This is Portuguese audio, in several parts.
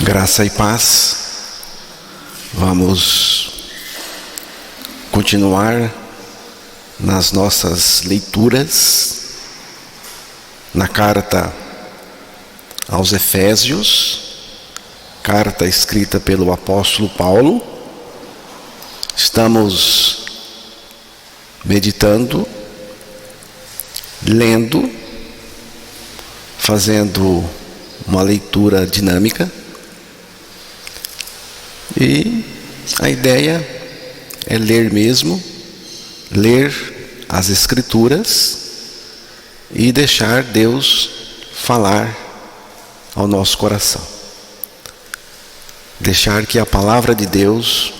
Graça e paz. Vamos continuar nas nossas leituras na carta aos Efésios, carta escrita pelo apóstolo Paulo. Estamos meditando, lendo, fazendo uma leitura dinâmica. E a ideia é ler mesmo, ler as Escrituras e deixar Deus falar ao nosso coração. Deixar que a palavra de Deus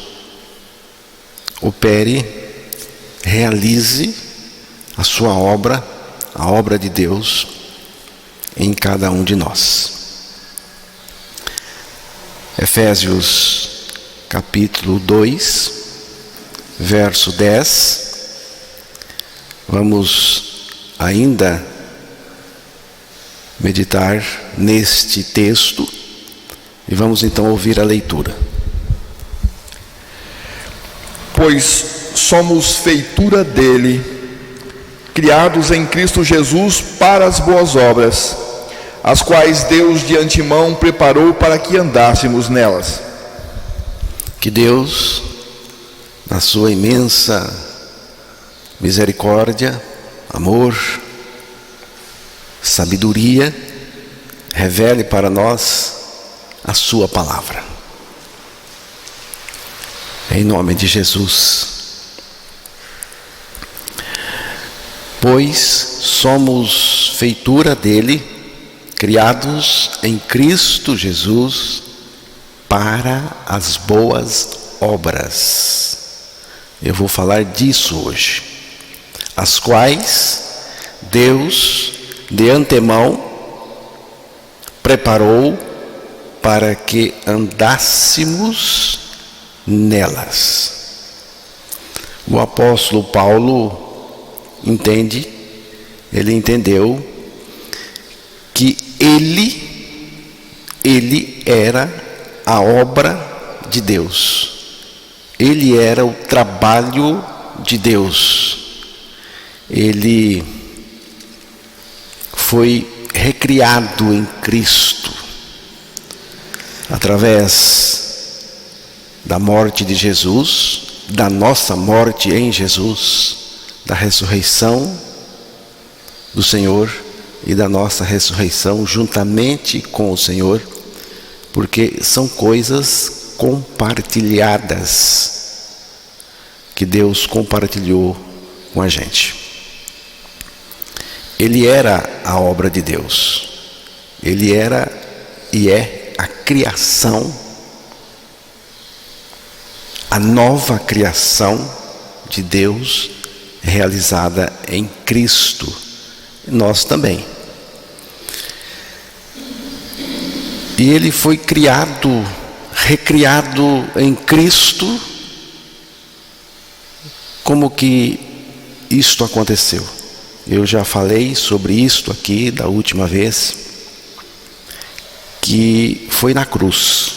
opere, realize a sua obra, a obra de Deus em cada um de nós. Efésios capítulo 2, verso 10. Vamos ainda meditar neste texto e vamos então ouvir a leitura. Pois somos feitura dele, criados em Cristo Jesus para as boas obras, as quais Deus de antemão preparou para que andássemos nelas. Que Deus, na sua imensa misericórdia, amor, sabedoria, revele para nós a sua palavra. Em nome de Jesus. Pois somos feitura dele, criados em Cristo Jesus para as boas obras. Eu vou falar disso hoje. As quais Deus de antemão preparou para que andássemos nelas. O apóstolo Paulo ele entendeu que ele era a obra de Deus. Ele era o trabalho de Deus. Ele foi recriado em Cristo através da morte de Jesus, da nossa morte em Jesus, da ressurreição do Senhor e da nossa ressurreição juntamente com o Senhor, porque são coisas compartilhadas que Deus compartilhou com a gente. Ele era a obra de Deus. Ele era e é a criação, a nova criação de Deus realizada em Cristo. Nós também. E ele foi recriado em Cristo. Como que isto aconteceu? Eu já falei sobre isto aqui da última vez, que foi na cruz.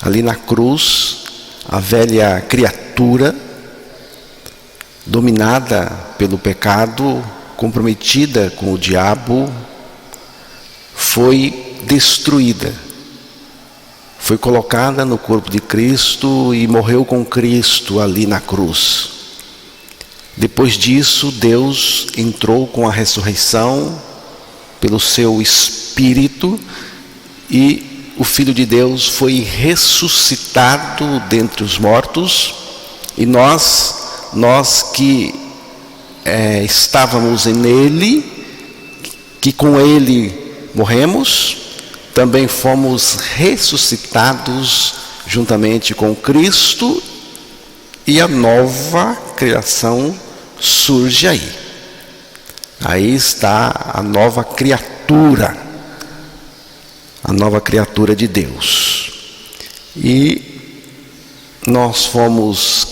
Ali na cruz, a velha criatura, dominada pelo pecado, comprometida com o diabo, foi destruída. Foi colocada no corpo de Cristo e morreu com Cristo ali na cruz. Depois disso, Deus entrou com a ressurreição pelo seu Espírito e o Filho de Deus foi ressuscitado dentre os mortos, e nós que estávamos nele, que com ele morremos, também fomos ressuscitados juntamente com Cristo, e a nova criação surge aí. Aí está a nova criatura de Deus. E nós fomos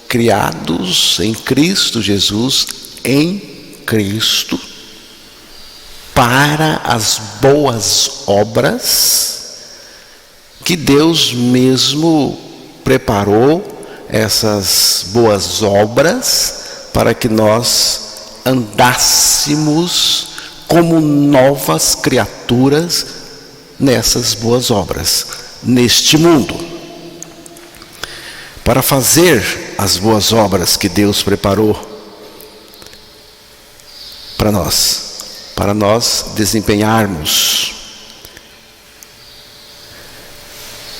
criados em Cristo Jesus, em Cristo, para as boas obras que Deus mesmo preparou essas boas obras para que nós andássemos como novas criaturas nessas boas obras, neste mundo. Para fazer as boas obras que Deus preparou para nós desempenharmos.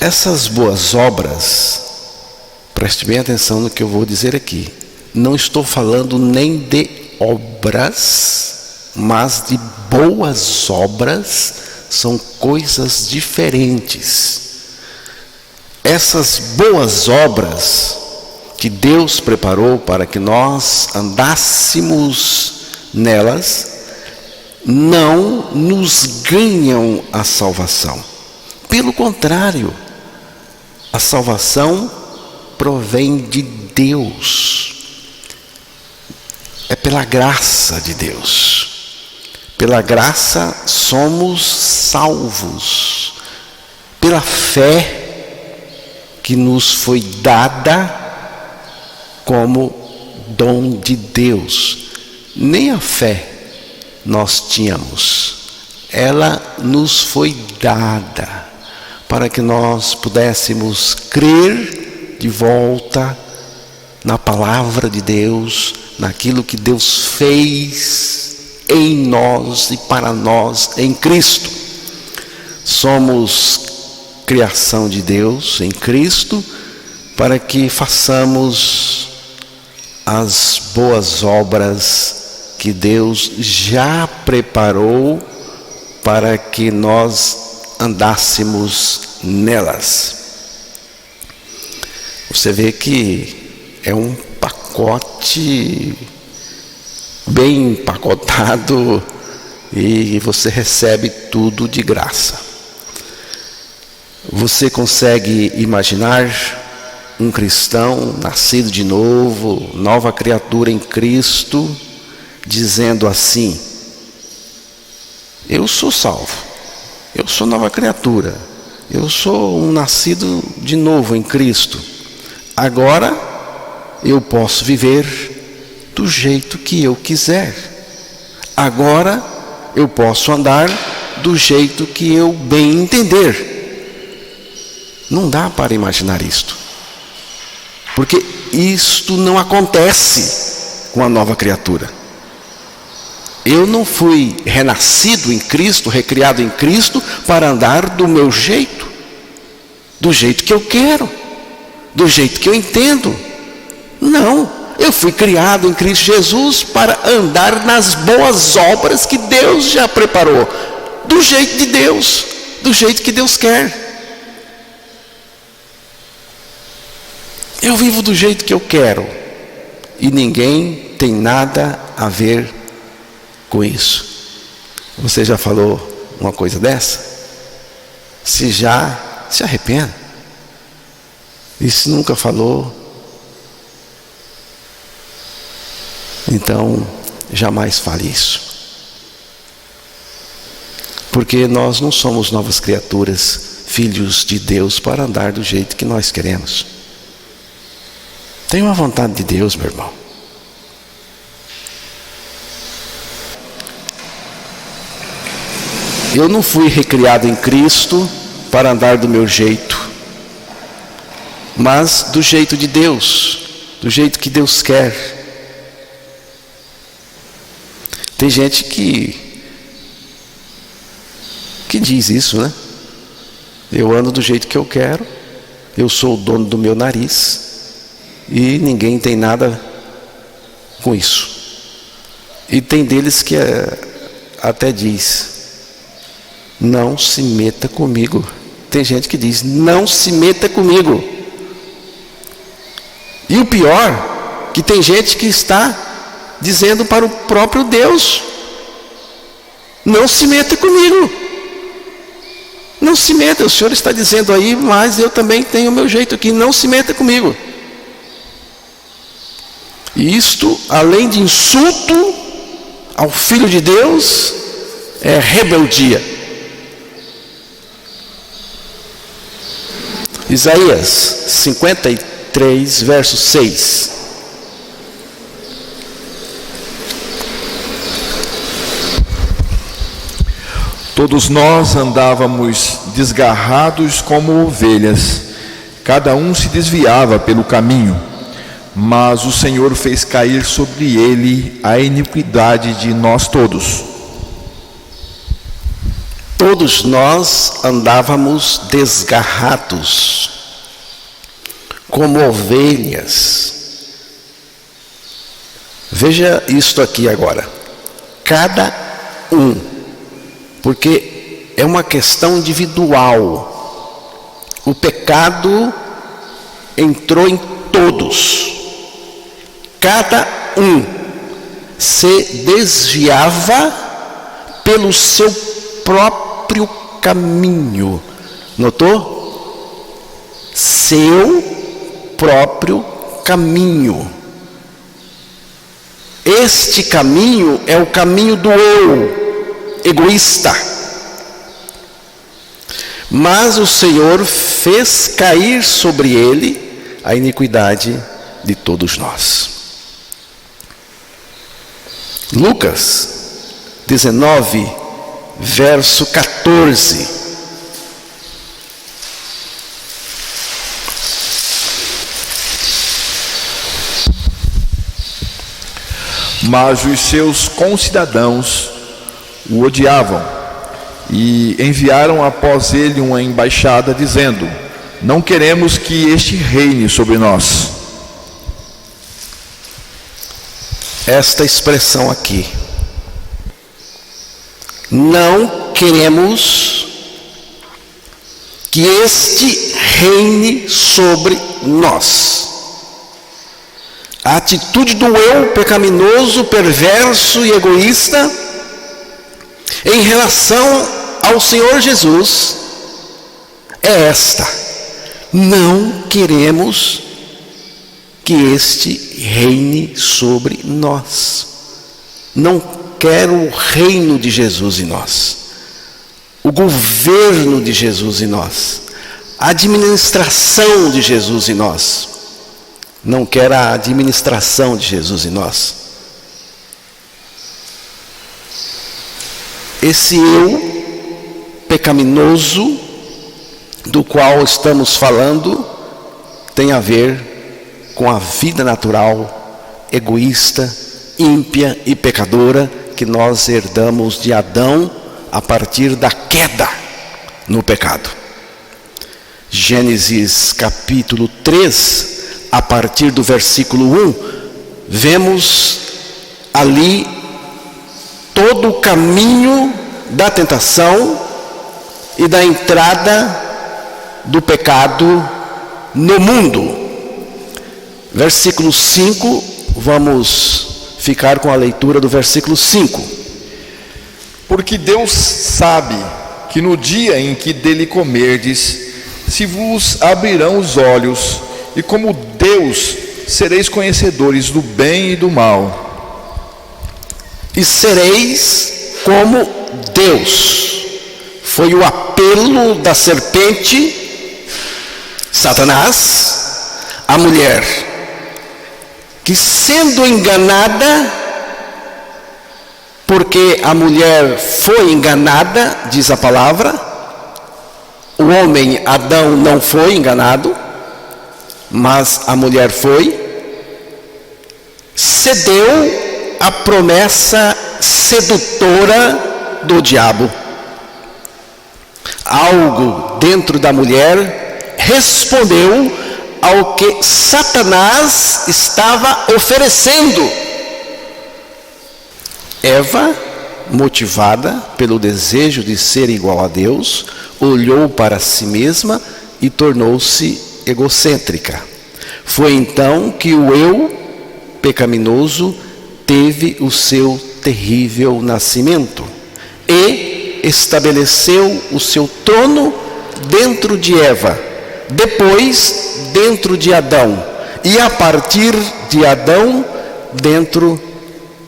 Essas boas obras, preste bem atenção no que eu vou dizer aqui. Não estou falando nem de obras, mas de boas obras. São coisas diferentes. Essas boas obras que Deus preparou para que nós andássemos nelas, não nos ganham a salvação. Pelo contrário, a salvação provém de Deus. É pela graça de Deus. Pela graça somos salvos. Pela fé que nos foi dada como dom de Deus. Nem a fé nós tínhamos. Ela nos foi dada para que nós pudéssemos crer de volta na palavra de Deus, naquilo que Deus fez em nós e para nós em Cristo. Somos criação de Deus em Cristo para que façamos as boas obras que Deus já preparou para que nós andássemos nelas. Você vê que é um pacote bem empacotado e você recebe tudo de graça. Você consegue imaginar um cristão nascido de novo, nova criatura em Cristo, dizendo assim: eu sou salvo, eu sou nova criatura, eu sou um nascido de novo em Cristo, agora eu posso viver do jeito que eu quiser, agora eu posso andar do jeito que eu bem entender. Não dá para imaginar isto, porque isto não acontece com a nova criatura. Eu não fui renascido em Cristo, recriado em Cristo, para andar do meu jeito, do jeito que eu quero, do jeito que eu entendo. Não, eu fui criado em Cristo Jesus para andar nas boas obras que Deus já preparou, do jeito de Deus, do jeito que Deus quer. Eu vivo do jeito que eu quero e ninguém tem nada a ver com isso. Você já falou uma coisa dessa? Se já, se arrependa. E se nunca falou, então jamais fale isso. Porque nós não somos novas criaturas, filhos de Deus, para andar do jeito que nós queremos. Tenha uma vontade de Deus, meu irmão. Eu não fui recriado em Cristo para andar do meu jeito, mas do jeito de Deus, do jeito que Deus quer. Tem gente que diz isso, né? Eu ando do jeito que eu quero, eu sou o dono do meu nariz e ninguém tem nada com isso. E tem deles que até diz: não se meta comigo. Tem gente que diz: não se meta comigo. E o pior, que tem gente que está dizendo para o próprio Deus: não se meta comigo. Não se meta, o Senhor está dizendo aí, mas eu também tenho o meu jeito aqui, não se meta comigo. E isto, além de insulto ao Filho de Deus, é rebeldia. Isaías 53, verso 6. Todos nós andávamos desgarrados como ovelhas, cada um se desviava pelo caminho, mas o Senhor fez cair sobre ele a iniquidade de nós todos. Todos nós andávamos desgarrados, como ovelhas. Veja isto aqui agora. Cada um, porque é uma questão individual. O pecado entrou em todos. Cada um se desviava pelo seu próprio caminho. Notou? Seu próprio caminho. Este caminho é o caminho do eu, egoísta. Mas o Senhor fez cair sobre ele a iniquidade de todos nós. Lucas 19, verso 14. Mas os seus concidadãos o odiavam e enviaram após ele uma embaixada dizendo: não queremos que este reine sobre nós. Esta expressão aqui: não queremos que este reine sobre nós. A atitude do eu pecaminoso, perverso e egoísta em relação ao Senhor Jesus é esta: não queremos que este reine sobre nós. Não quero o reino de Jesus em nós, o governo de Jesus em nós, a administração de Jesus em nós. Não quero a administração de Jesus em nós. Esse eu pecaminoso do qual estamos falando tem a ver com a vida natural, egoísta, ímpia e pecadora que nós herdamos de Adão a partir da queda no pecado. Gênesis capítulo 3, a partir do versículo 1, vemos ali todo o caminho da tentação e da entrada do pecado no mundo. Versículo 5, vamos ficar com a leitura do versículo 5. Porque Deus sabe que no dia em que dele comerdes, se vos abrirão os olhos, e como Deus sereis conhecedores do bem e do mal. E sereis como Deus. Foi o apelo da serpente, Satanás, à mulher, que sendo enganada, porque a mulher foi enganada, diz a palavra, o homem Adão não foi enganado, mas a mulher foi, cedeu à promessa sedutora do diabo. Algo dentro da mulher respondeu ao que Satanás estava oferecendo. Eva, motivada pelo desejo de ser igual a Deus, olhou para si mesma e tornou-se egocêntrica. Foi então que o eu pecaminoso teve o seu terrível nascimento e estabeleceu o seu trono dentro de Eva, depois dentro de Adão, e a partir de Adão dentro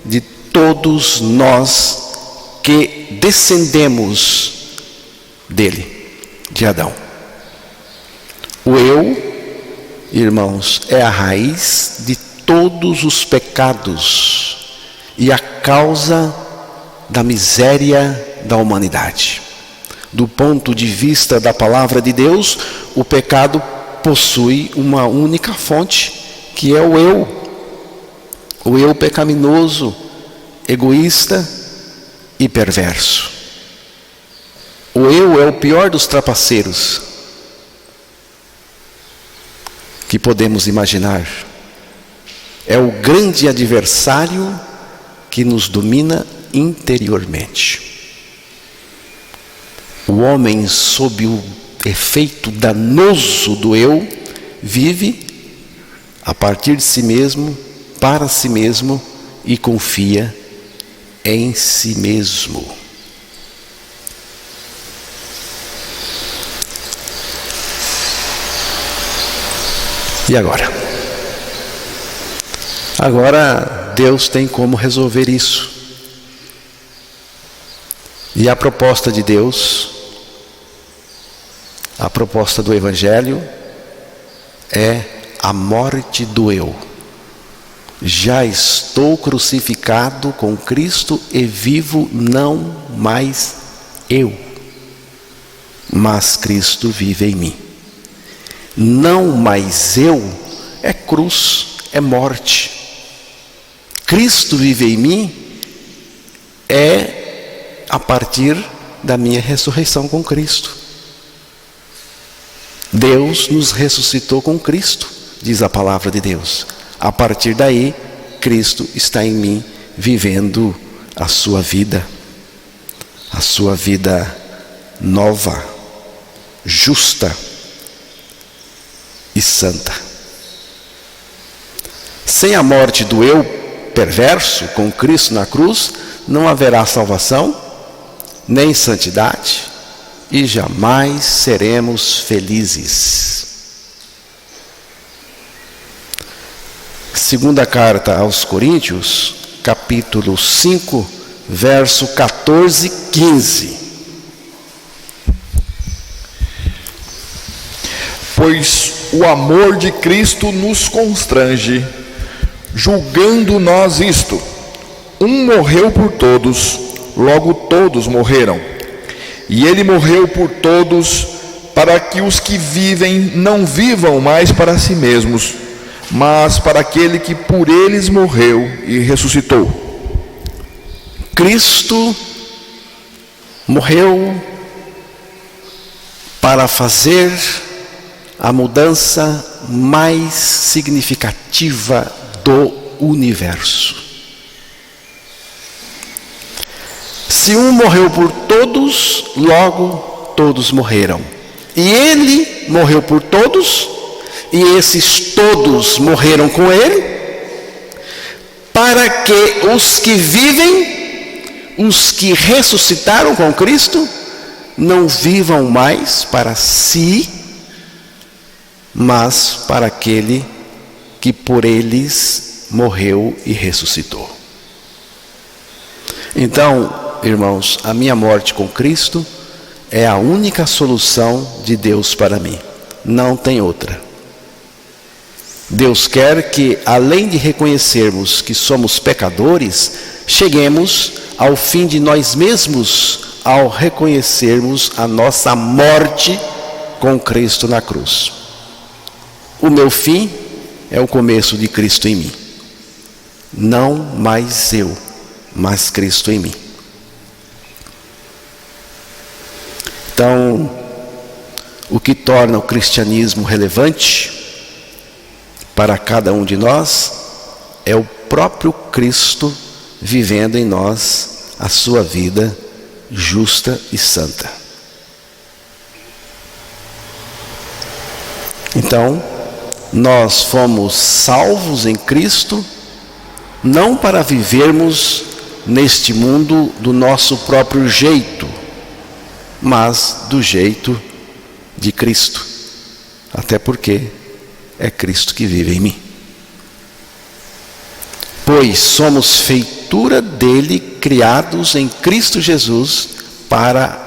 de todos nós que descendemos dele, de Adão. O eu, irmãos, é a raiz de todos os pecados e a causa da miséria da humanidade. Do ponto de vista da palavra de Deus, o pecado possui uma única fonte, que é o eu pecaminoso, egoísta e perverso. O eu é o pior dos trapaceiros que podemos imaginar. É o grande adversário que nos domina interiormente. O homem, sob o efeito danoso do eu, vive a partir de si mesmo, para si mesmo e confia em si mesmo. E agora? Agora Deus tem como resolver isso. E a proposta de Deus, a proposta do Evangelho, é a morte do eu. Já estou crucificado com Cristo e vivo não mais eu, mas Cristo vive em mim. Não mais eu é cruz, é morte. Cristo vive em mim é a partir da minha ressurreição com Cristo. Deus nos ressuscitou com Cristo, diz a palavra de Deus. A partir daí, Cristo está em mim, vivendo a sua vida nova, justa e santa. Sem a morte do eu perverso, com Cristo na cruz, não haverá salvação, nem santidade, e jamais seremos felizes. Segunda carta aos Coríntios, capítulo 5, verso 14 e 15. Pois o amor de Cristo nos constrange, julgando nós isto: um morreu por todos, logo todos morreram. E ele morreu por todos, para que os que vivem não vivam mais para si mesmos, mas para aquele que por eles morreu e ressuscitou. Cristo morreu para fazer a mudança mais significativa do universo. Se um morreu por todos, logo todos morreram. E ele morreu por todos, e esses todos morreram com ele, para que os que vivem, os que ressuscitaram com Cristo, não vivam mais para si, mas para aquele que por eles morreu e ressuscitou. Então, irmãos, a minha morte com Cristo é a única solução de Deus para mim. Não tem outra. Deus quer que, além de reconhecermos que somos pecadores, cheguemos ao fim de nós mesmos ao reconhecermos a nossa morte com Cristo na cruz. O meu fim é o começo de Cristo em mim. Não mais eu, mas Cristo em mim. Então, o que torna o cristianismo relevante para cada um de nós é o próprio Cristo vivendo em nós a sua vida justa e santa. Então, nós fomos salvos em Cristo, não para vivermos neste mundo do nosso próprio jeito, mas do jeito de Cristo. Até porque é Cristo que vive em mim. Pois somos feitura dele, criados em Cristo Jesus para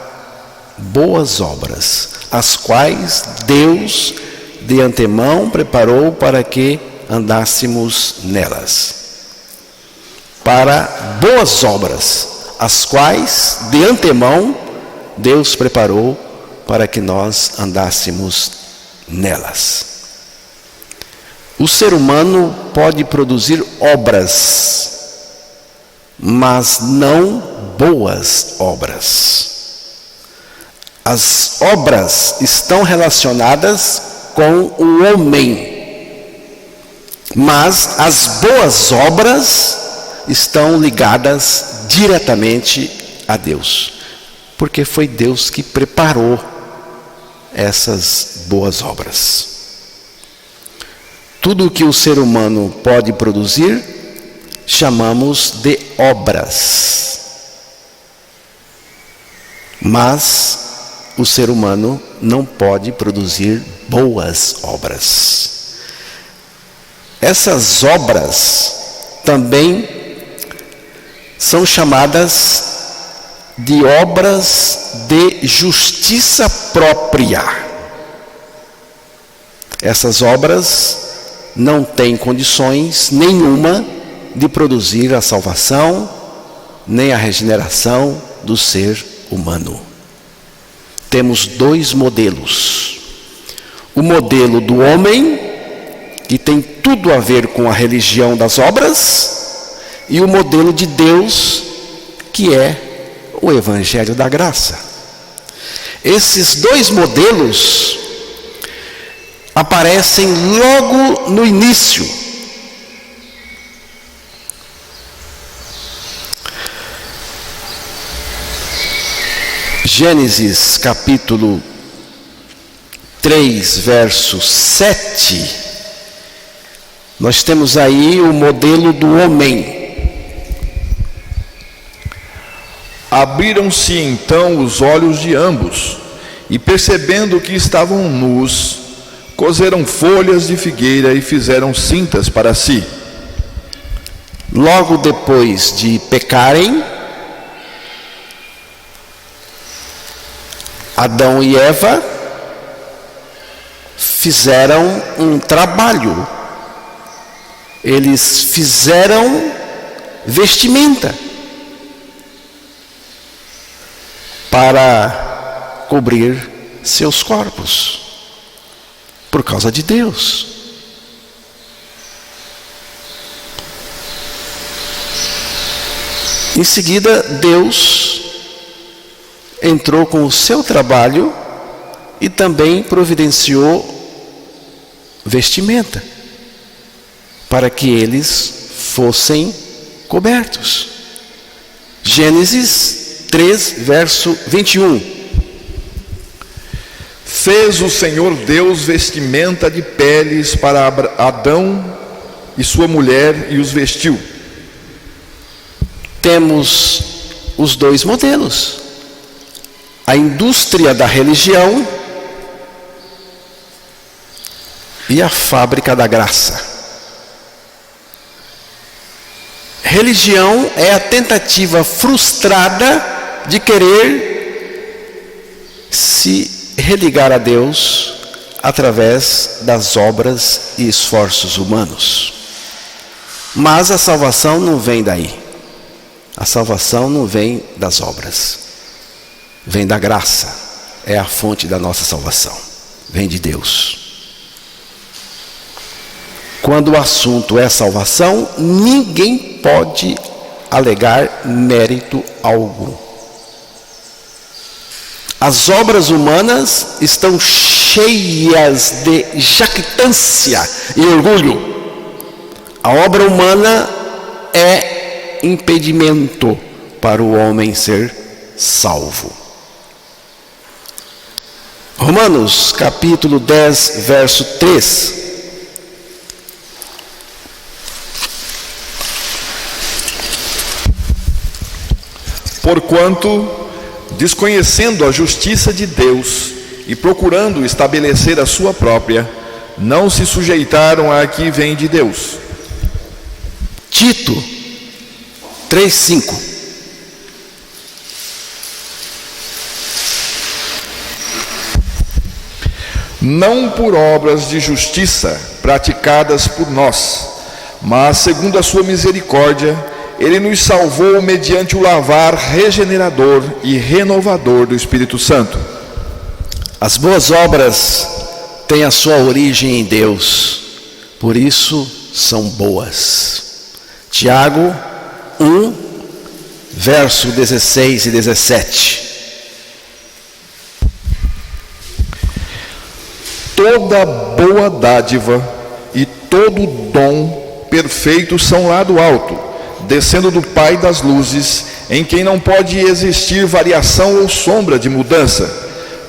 boas obras, as quais Deus de antemão preparou para que andássemos nelas. Para boas obras, as quais de antemão Deus preparou para que nós andássemos nelas. O ser humano pode produzir obras, mas não boas obras. As obras estão relacionadas com o homem, mas as boas obras estão ligadas diretamente a Deus, porque foi Deus que preparou essas boas obras. Tudo o que o ser humano pode produzir, chamamos de obras. Mas o ser humano não pode produzir boas obras. Essas obras também são chamadas de obras de justiça própria. Essas obras não têm condições nenhuma de produzir a salvação, nem a regeneração do ser humano. Temos dois modelos. O modelo do homem, que tem tudo a ver com a religião das obras, e o modelo de Deus, que é o Evangelho da Graça. Esses dois modelos aparecem logo no início. Gênesis capítulo 3, verso 7, nós temos aí o modelo do homem. Abriram-se então os olhos de ambos, e percebendo que estavam nus, coseram folhas de figueira e fizeram cintas para si. Logo depois de pecarem, Adão e Eva fizeram um trabalho. Eles fizeram vestimenta para cobrir seus corpos, por causa de Deus. Em seguida, Deus entrou com o seu trabalho e também providenciou vestimenta para que eles fossem cobertos. Gênesis 3, verso 21. Fez o Senhor Deus vestimenta de peles para Adão e sua mulher e os vestiu. Temos os dois modelos. A indústria da religião e a fábrica da graça. Religião é a tentativa frustrada de querer se religar a Deus através das obras e esforços humanos. Mas a salvação não vem daí. A salvação não vem das obras. Vem da graça. É a fonte da nossa salvação. Vem de Deus. Quando o assunto é salvação, ninguém pode alegar mérito algum. As obras humanas estão cheias de jactância e orgulho. A obra humana é impedimento para o homem ser salvo. Romanos capítulo 10, verso 3. Porquanto, desconhecendo a justiça de Deus e procurando estabelecer a sua própria, não se sujeitaram à que vem de Deus. Tito 3:5. não por obras de justiça praticadas por nós, mas segundo a sua misericórdia, Ele nos salvou mediante o lavar regenerador e renovador do Espírito Santo. As boas obras têm a sua origem em Deus, por isso são boas. Tiago 1, verso 16 e 17. Toda boa dádiva e todo dom perfeito são lá do alto, descendo do Pai das luzes, em quem não pode existir variação ou sombra de mudança,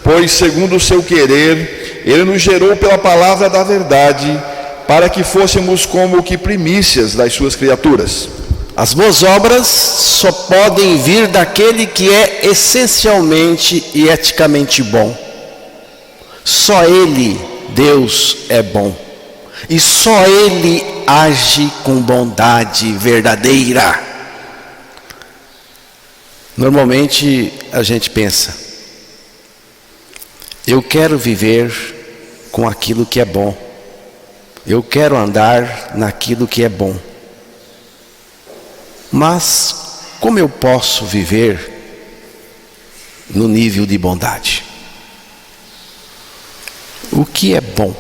pois segundo o seu querer, Ele nos gerou pela palavra da verdade, para que fôssemos como que primícias das suas criaturas. As boas obras só podem vir daquele que é essencialmente e eticamente bom. Só Ele, Deus, é bom. E só Ele age com bondade verdadeira. Normalmente a gente pensa: eu quero viver com aquilo que é bom. Eu quero andar naquilo que é bom. Mas como eu posso viver no nível de bondade? O que é bom?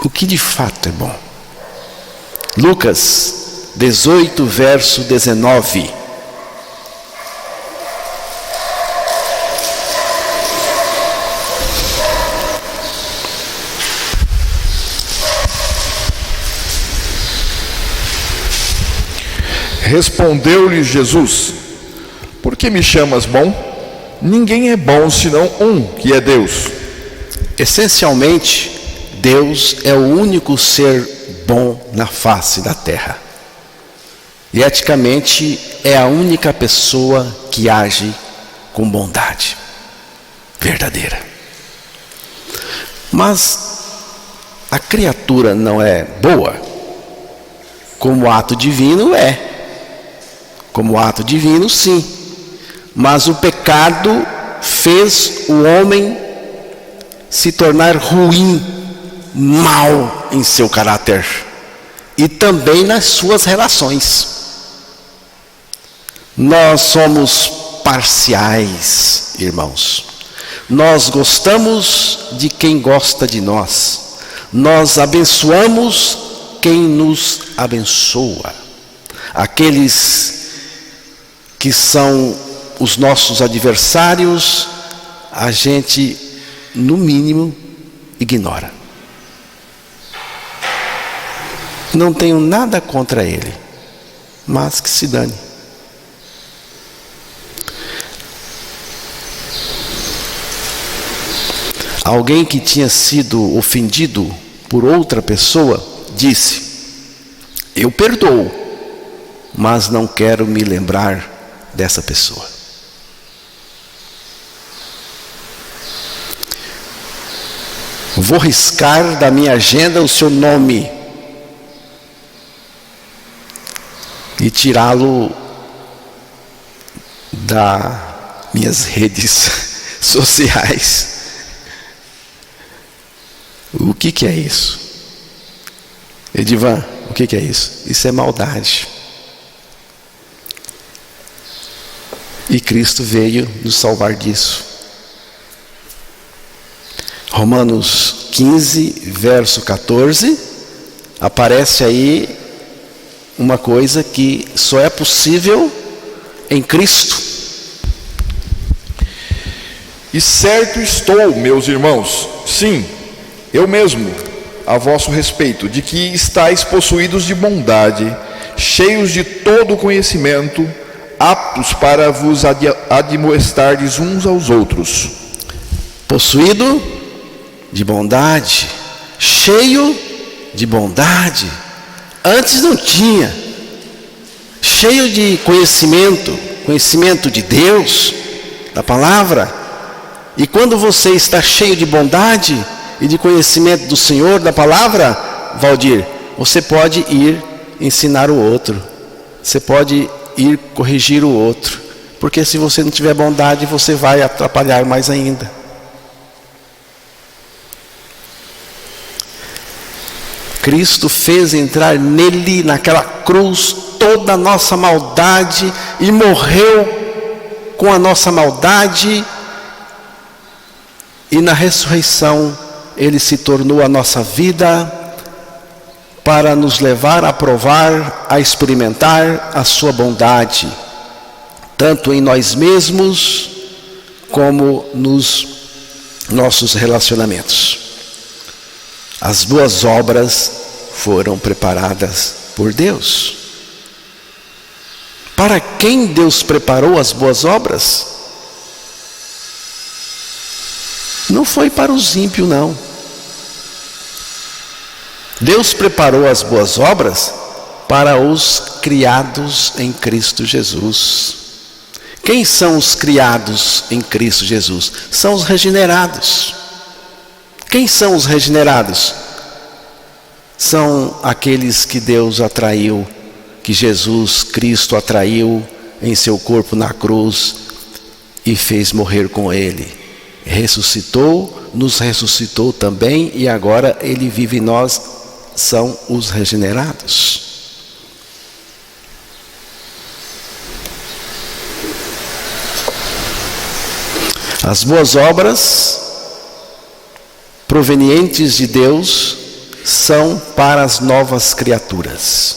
O que de fato é bom? Lucas 18, verso 19. Respondeu-lhe Jesus: por que me chamas bom? Ninguém é bom senão um, que é Deus. Essencialmente, Deus é o único ser bom na face da terra. E eticamente é a única pessoa que age com bondade verdadeira. Mas a criatura não é boa, como ato divino é. Como ato divino, sim. Mas o pecado fez o homem se tornar ruim, mau em seu caráter e também nas suas relações. Nós somos parciais, irmãos. Nós gostamos de quem gosta de nós. Nós abençoamos quem nos abençoa. Aqueles que são os nossos adversários, a gente, no mínimo, ignora. Não tenho nada contra ele, mas que se dane. Alguém que tinha sido ofendido por outra pessoa disse: eu perdoo, mas não quero me lembrar dessa pessoa. Vou riscar da minha agenda o seu nome e tirá-lo das minhas redes sociais. O que é isso? Edivan, o que é isso? Isso é maldade. E Cristo veio nos salvar disso. Romanos 15, verso 14, aparece aí uma coisa que só é possível em Cristo. E certo estou, meus irmãos, sim, eu mesmo, a vosso respeito, de que estáis possuídos de bondade, cheios de todo conhecimento, aptos para vos admoestardes uns aos outros. Possuído de bondade, cheio de bondade. Antes não tinha. Cheio de conhecimento de Deus, da palavra. E quando você está cheio de bondade e de conhecimento do Senhor, da palavra, Valdir, você pode ir ensinar o outro. Você pode ir corrigir o outro, porque se você não tiver bondade, você vai atrapalhar mais ainda. Cristo fez entrar nele, naquela cruz, toda a nossa maldade e morreu com a nossa maldade. E na ressurreição ele se tornou a nossa vida para nos levar a provar, a experimentar a sua bondade, tanto em nós mesmos como nos nossos relacionamentos. As boas obras foram preparadas por Deus. Para quem Deus preparou as boas obras? Não foi para os ímpios, não. Deus preparou as boas obras para os criados em Cristo Jesus. Quem são os criados em Cristo Jesus? São os regenerados. Quem são os regenerados? São aqueles que Deus atraiu, que Jesus Cristo atraiu em seu corpo na cruz e fez morrer com ele. Ressuscitou, nos ressuscitou também e agora ele vive em nós, são os regenerados. As boas obras provenientes de Deus são para as novas criaturas.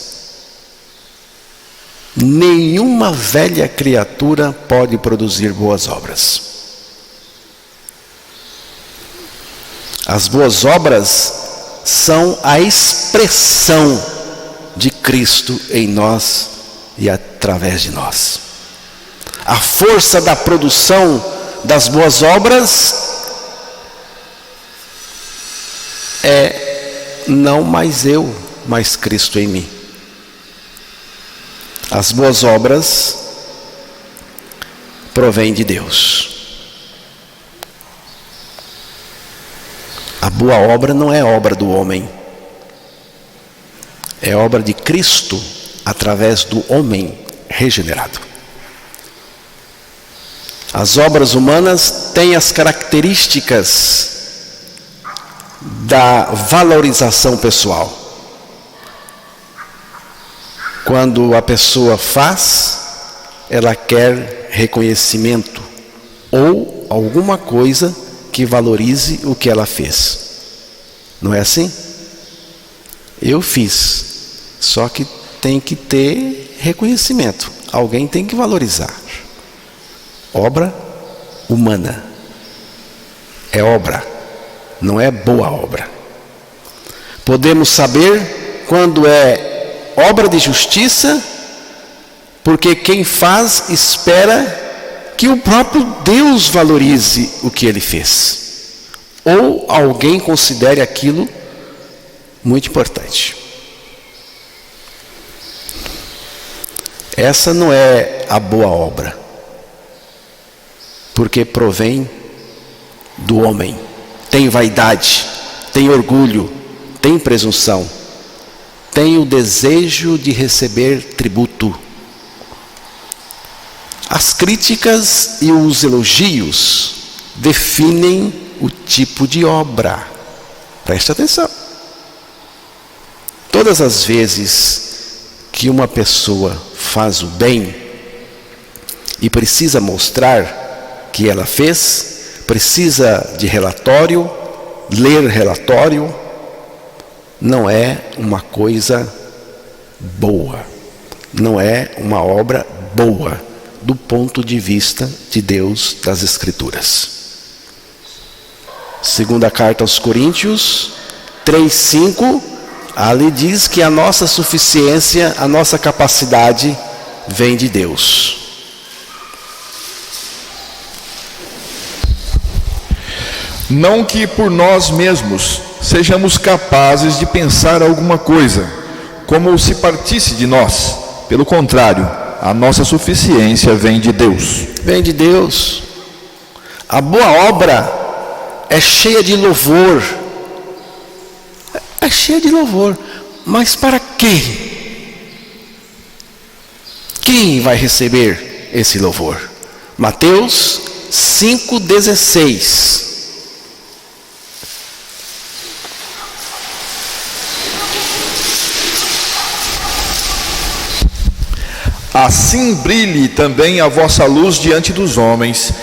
Nenhuma velha criatura pode produzir boas obras. As boas obras são a expressão de Cristo em nós e através de nós. A força da produção das boas obras é não mais eu, mas Cristo em mim. As boas obras provêm de Deus. A boa obra não é obra do homem, é obra de Cristo através do homem regenerado. As obras humanas têm as características da valorização pessoal. Quando a pessoa faz, ela quer reconhecimento ou alguma coisa que valorize o que ela fez. Não é assim? Eu fiz, só que tem que ter reconhecimento. Alguém tem que valorizar. Obra humana é obra, não é boa obra. Podemos saber quando é obra de justiça, porque quem faz espera que o próprio Deus valorize o que ele fez, ou alguém considere aquilo muito importante. Essa não é a boa obra, porque provém do homem. Tem vaidade, tem orgulho, tem presunção, tem o desejo de receber tributo. As críticas e os elogios definem o tipo de obra. Preste atenção. Todas as vezes que uma pessoa faz o bem e precisa mostrar que ela fez, precisa de relatório, ler relatório, não é uma coisa boa, não é uma obra boa do ponto de vista de Deus das Escrituras. Segunda carta aos Coríntios 3:5, ali diz que a nossa suficiência, a nossa capacidade vem de Deus. Não que por nós mesmos sejamos capazes de pensar alguma coisa, como se partisse de nós. Pelo contrário, a nossa suficiência vem de Deus. Vem de Deus. A boa obra é cheia de louvor. É cheia de louvor. Mas para quem? Quem vai receber esse louvor? Mateus 5,16. assim brilhe também a vossa luz diante dos homens,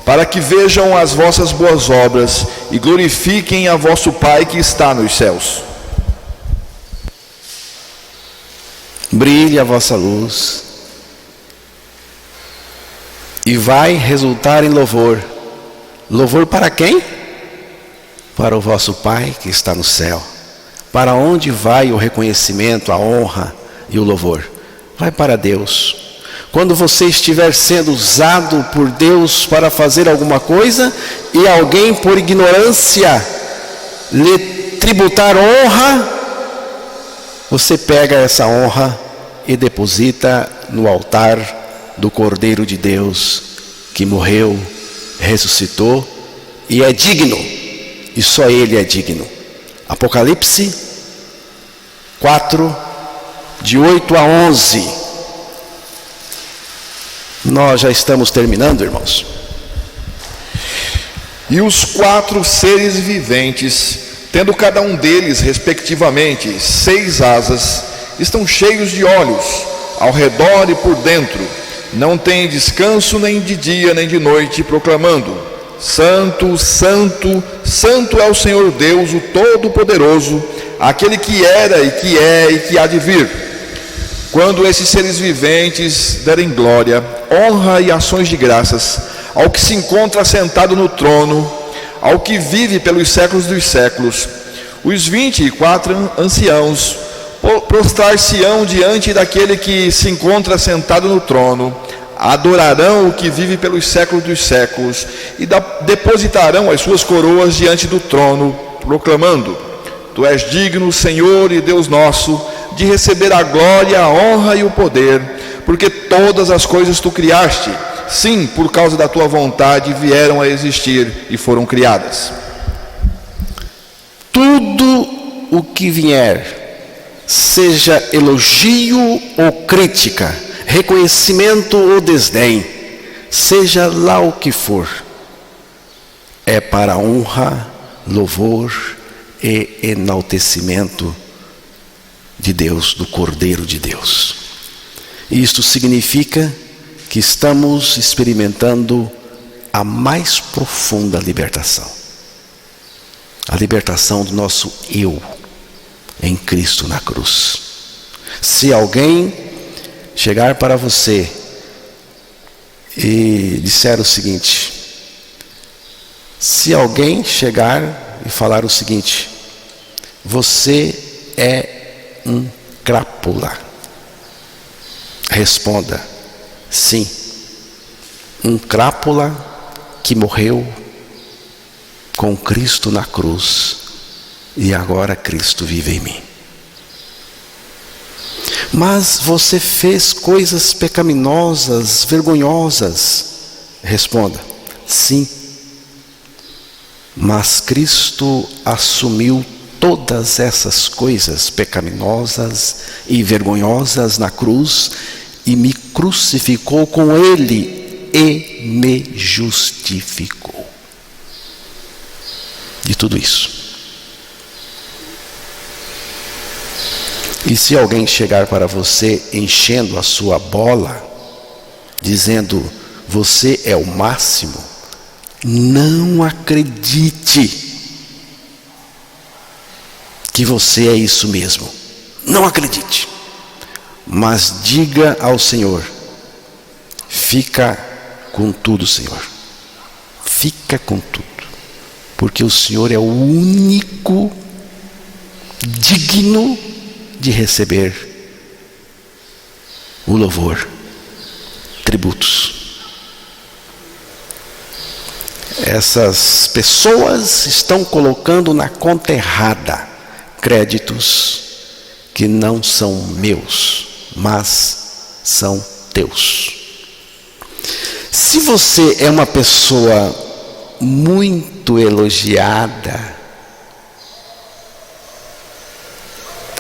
para que vejam as vossas boas obras e glorifiquem a vosso Pai que está nos céus. Brilhe a vossa luz e vai resultar em louvor. Louvor para quem? Para o vosso Pai que está no céu. Para onde vai o reconhecimento, a honra e o louvor? Vai para Deus. Quando você estiver sendo usado por Deus para fazer alguma coisa e alguém por ignorância lhe tributar honra, você pega essa honra e deposita no altar do Cordeiro de Deus, que morreu, ressuscitou e é digno, e só Ele é digno. Apocalipse 4, de 8 a 11. Nós já estamos terminando, irmãos. E os 4 seres viventes, tendo cada um deles, respectivamente, 6 asas, estão cheios de olhos, ao redor e por dentro. Não têm descanso nem de dia nem de noite, proclamando: Santo, Santo, Santo é o Senhor Deus, o Todo-Poderoso, aquele que era e que é e que há de vir. Quando esses seres viventes derem glória, honra e ações de graças ao que se encontra sentado no trono, ao que vive pelos séculos dos séculos, os 24 anciãos prostrar-se-ão diante daquele que se encontra sentado no trono, adorarão o que vive pelos séculos dos séculos e depositarão as suas coroas diante do trono, proclamando: Tu és digno, Senhor e Deus nosso, de receber a glória, a honra e o poder, porque todas as coisas tu criaste, sim, por causa da tua vontade vieram a existir e foram criadas. Tudo o que vier, seja elogio ou crítica, reconhecimento ou desdém, seja lá o que for, é para honra, louvor e enaltecimento de Deus, do Cordeiro de Deus. Isto significa que estamos experimentando a mais profunda libertação. A libertação do nosso eu em Cristo na cruz. Se alguém chegar para você e disser o seguinte, se alguém chegar e falar o seguinte: você é um crápula, responda: sim, um crápula que morreu com Cristo na cruz e agora Cristo vive em mim. Mas você fez coisas pecaminosas, vergonhosas. Responda: sim, mas Cristo assumiu todas essas coisas pecaminosas e vergonhosas na cruz e me crucificou com Ele e me justificou de tudo isso. E se alguém chegar para você enchendo a sua bola, dizendo: você é o máximo, não acredite que você é isso mesmo. Não acredite. Mas diga ao Senhor: fica com tudo, Senhor. Fica com tudo. Porque o Senhor é o único digno de receber o louvor, tributos. Essas pessoas estão colocando na conta errada créditos que não são meus, mas são teus. Se você é uma pessoa muito elogiada,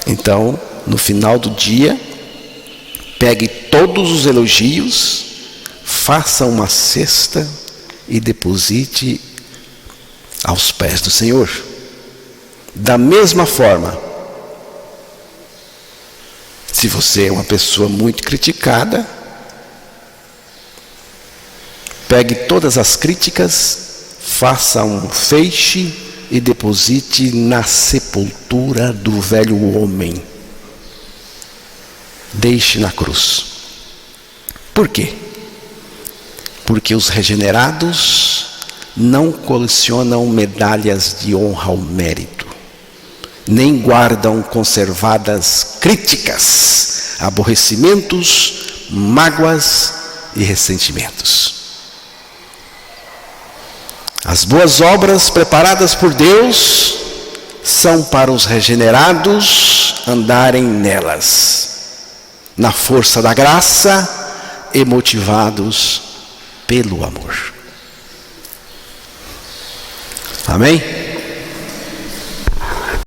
então, no final do dia, pegue todos os elogios, faça uma cesta e deposite aos pés do Senhor. Da mesma forma, se você é uma pessoa muito criticada, Pegue todas as críticas, faça um feixe e deposite na sepultura do velho homem. Deixe na cruz. Por quê? Porque os regenerados não colecionam medalhas de honra ao mérito, nem guardam conservadas críticas, aborrecimentos, mágoas e ressentimentos. As boas obras preparadas por Deus são para os regenerados andarem nelas, na força da graça e motivados pelo amor. Amém?